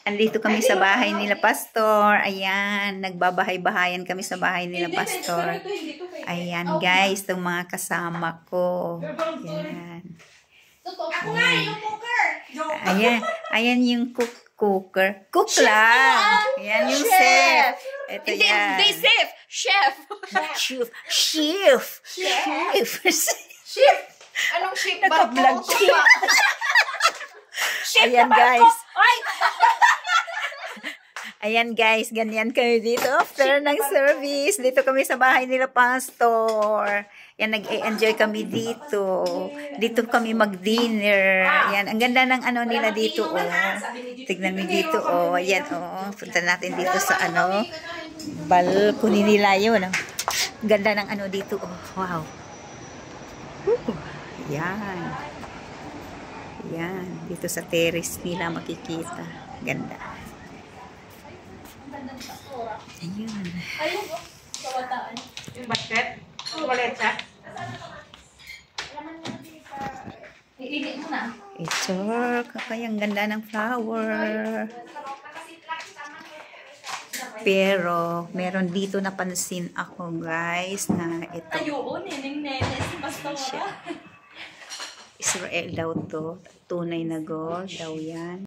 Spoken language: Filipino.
Andito kami sa bahay nila Pastor. Ayan, nagbabahay-bahayan kami sa bahay nila Pastor. Ayan guys, itong mga kasama ko. Ayan. Ayan yung cooker. Cook lang. Ayan yung chef. Ito yan. Hindi chef. Chef. Anong chef? Naka-vlog chef. Ayan guys. Ayan guys, ganyan kami dito after ng service. Dito kami sa bahay nila Pastor. Yan, nag-enjoy kami dito. Dito kami mag-dinner. Ayan, ang ganda ng ano nila dito, oh. Tignan mo dito, oh. Ayan, oh. Punta natin dito sa ano, balcony nila yun. Oh. Ganda ng ano dito, oh. Wow. Ayan. Ayan, dito sa terrace nila makikita. Ganda. Ayun. Yung basket? Walet siya? Iinit mo na. Ito, kakayang ganda ng flower. Pero, meron dito napansin ako, guys, na ito. Ayun, nene si Pastora. Israel daw to. Tunay na God daw yan.